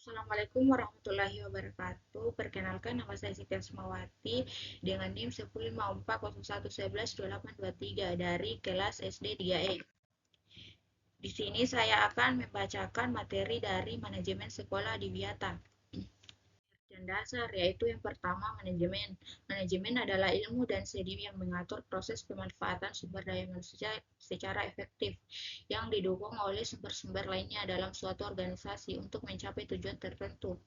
Assalamualaikum warahmatullahi wabarakatuh. Perkenalkan, nama saya Siti Asmawati dengan NIM 15401112823 dari kelas SD 3E. Di sini saya akan membacakan materi dari manajemen sekolah di Wiata. Yang dasar yaitu yang pertama, manajemen. Manajemen adalah ilmu dan studi yang mengatur proses pemanfaatan sumber daya manusia secara efektif yang didukung oleh sumber-sumber lainnya dalam suatu organisasi untuk mencapai tujuan tertentu.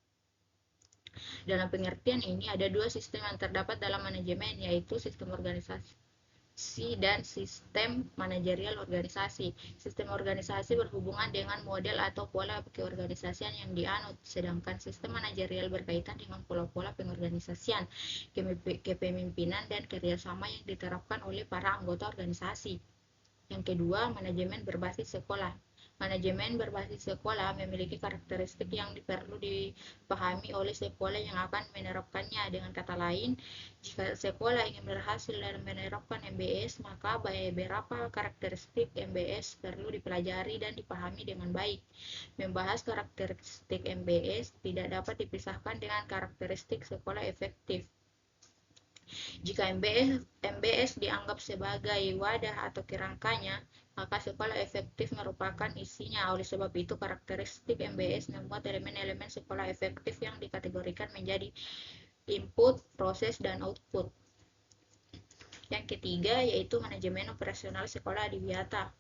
Dalam pengertian ini, ada dua sistem yang terdapat dalam manajemen, yaitu sistem organisasi dan sistem manajerial organisasi. Sistem organisasi berhubungan dengan model atau pola keorganisasian yang dianut, sedangkan sistem manajerial berkaitan dengan pola-pola pengorganisasian, kepemimpinan, dan kerjasama yang diterapkan oleh para anggota organisasi. Yang kedua, manajemen berbasis sekolah. Manajemen berbasis sekolah memiliki karakteristik yang perlu dipahami oleh sekolah yang akan menerapkannya. Dengan kata lain, jika sekolah ingin berhasil dalam menerapkan MBS, maka beberapa karakteristik MBS perlu dipelajari dan dipahami dengan baik. Membahas karakteristik MBS tidak dapat dipisahkan dengan karakteristik sekolah efektif. Jika MBS dianggap sebagai wadah atau kerangkanya, maka sekolah efektif merupakan isinya. Oleh sebab itu, karakteristik MBS membuat elemen-elemen sekolah efektif yang dikategorikan menjadi input, proses, dan output. Yang ketiga yaitu manajemen operasional sekolah di Wiata.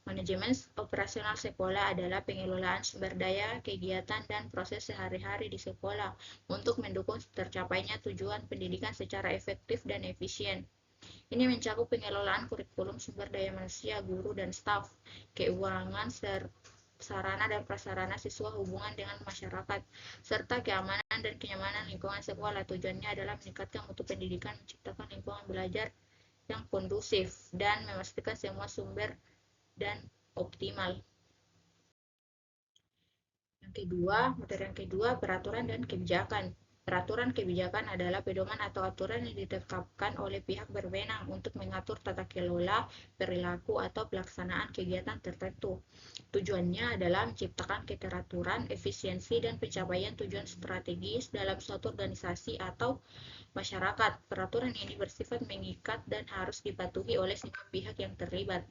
Manajemen operasional sekolah adalah pengelolaan sumber daya, kegiatan, dan proses sehari-hari di sekolah untuk mendukung tercapainya tujuan pendidikan secara efektif dan efisien. Ini mencakup pengelolaan kurikulum, sumber daya manusia, guru, dan staf, keuangan, sarana dan prasarana siswa, hubungan dengan masyarakat, serta keamanan dan kenyamanan lingkungan sekolah. Tujuannya adalah meningkatkan mutu pendidikan, menciptakan lingkungan belajar yang kondusif, dan memastikan semua sumber dan optimal. Materi yang kedua, peraturan dan kebijakan. Peraturan kebijakan adalah pedoman atau aturan yang ditetapkan oleh pihak berwenang untuk mengatur tata kelola, perilaku, atau pelaksanaan kegiatan tertentu. Tujuannya adalah menciptakan keteraturan, efisiensi, dan pencapaian tujuan strategis dalam suatu organisasi atau masyarakat. Peraturan ini bersifat mengikat dan harus dipatuhi oleh semua pihak yang terlibat.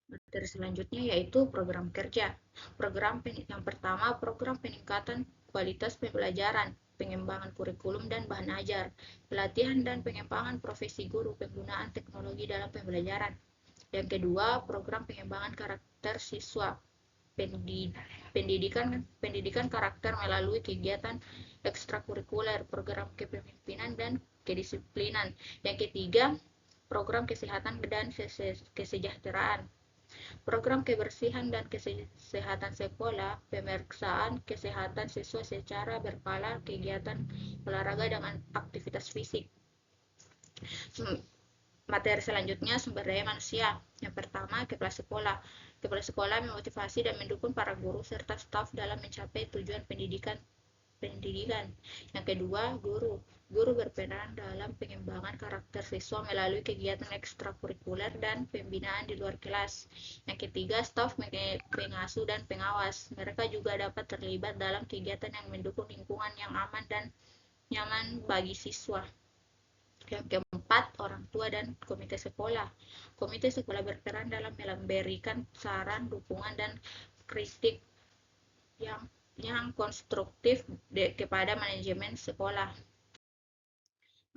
Materi selanjutnya yaitu program kerja. Yang pertama, program peningkatan kualitas pembelajaran, pengembangan kurikulum dan bahan ajar, pelatihan dan pengembangan profesi guru, penggunaan teknologi dalam pembelajaran. Yang kedua, program pengembangan karakter siswa, pendidikan karakter melalui kegiatan ekstrakurikuler, program kepemimpinan dan kedisiplinan. Yang ketiga, program kesehatan dan kesejahteraan, program kebersihan dan kesehatan sekolah, pemeriksaan kesehatan siswa secara berkala, kegiatan olahraga dengan aktivitas fisik. Materi selanjutnya, sumber daya manusia. Yang pertama, kepala sekolah. Kepala sekolah memotivasi dan mendukung para guru serta staf dalam mencapai tujuan pendidikan. Yang kedua, guru. Guru berperan dalam pengembangan karakter siswa melalui kegiatan ekstrakurikuler dan pembinaan di luar kelas. Yang ketiga, staf, pengasuh, dan pengawas. Mereka juga dapat terlibat dalam kegiatan yang mendukung lingkungan yang aman dan nyaman bagi siswa. Yang keempat, orang tua dan komite sekolah. Komite sekolah berperan dalam memberikan saran, dukungan, dan kritik yang konstruktif kepada manajemen sekolah.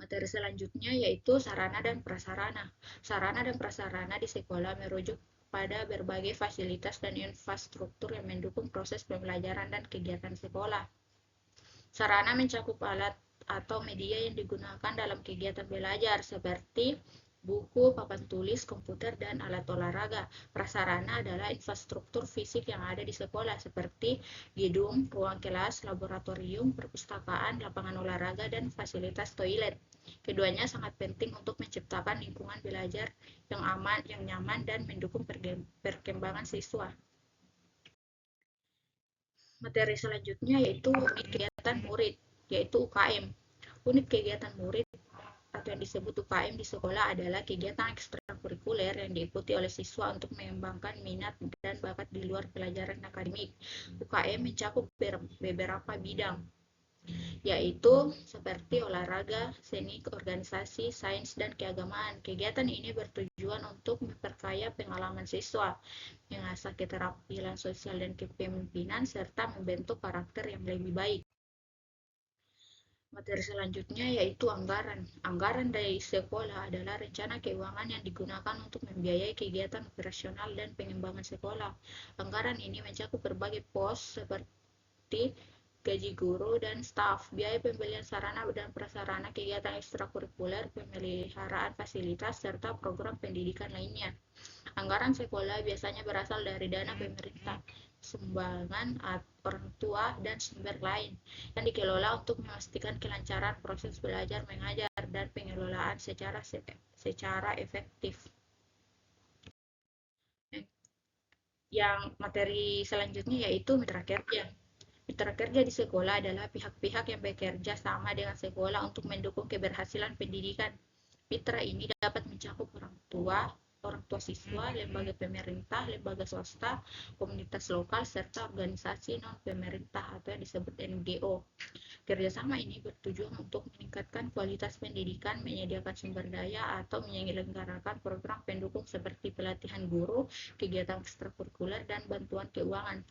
Materi selanjutnya yaitu sarana dan prasarana. Sarana dan prasarana di sekolah merujuk pada berbagai fasilitas dan infrastruktur yang mendukung proses pembelajaran dan kegiatan sekolah. Sarana mencakup alat atau media yang digunakan dalam kegiatan belajar seperti buku, papan tulis, komputer, dan alat olahraga. Prasarana adalah infrastruktur fisik yang ada di sekolah seperti gedung, ruang kelas, laboratorium, perpustakaan, lapangan olahraga, dan fasilitas toilet. Keduanya sangat penting untuk menciptakan lingkungan belajar yang aman, yang nyaman, dan mendukung perkembangan siswa. Materi selanjutnya yaitu unit kegiatan murid, yaitu UKM. Unit kegiatan murid atau yang disebut UKM di sekolah adalah kegiatan ekstrakurikuler yang diikuti oleh siswa untuk mengembangkan minat dan bakat di luar pelajaran akademik. UKM mencakup beberapa bidang, yaitu seperti olahraga, seni, organisasi, sains, dan keagamaan. Kegiatan ini bertujuan untuk memperkaya pengalaman siswa, mengasah keterampilan sosial dan kepemimpinan, serta membentuk karakter yang lebih baik. Materi selanjutnya yaitu anggaran. Anggaran dari sekolah adalah rencana keuangan yang digunakan untuk membiayai kegiatan operasional dan pengembangan sekolah. Anggaran ini mencakup berbagai pos seperti gaji guru dan staf, biaya pembelian sarana dan prasarana kegiatan ekstrakurikuler, pemeliharaan fasilitas, serta program pendidikan lainnya. Anggaran sekolah biasanya berasal dari dana pemerintah, sumbangan orang tua, dan sumber lain yang dikelola untuk memastikan kelancaran proses belajar mengajar dan pengelolaan secara efektif. Yang materi selanjutnya yaitu mitra kerja. Mitra kerja di sekolah adalah pihak-pihak yang bekerja sama dengan sekolah untuk mendukung keberhasilan pendidikan. Mitra ini dapat mencakup orang tua siswa, lembaga pemerintah, lembaga swasta, komunitas lokal, serta organisasi non-pemerintah atau yang disebut NGO. Kerjasama ini bertujuan untuk meningkatkan kualitas pendidikan, menyediakan sumber daya, atau menyelenggarakan program pendukung seperti pelatihan guru, kegiatan ekstrakurikuler, dan bantuan keuangan.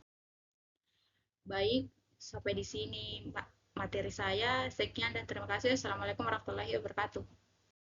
Baik, sampai di sini materi saya. Sekian dan terima kasih. Assalamualaikum warahmatullahi wabarakatuh.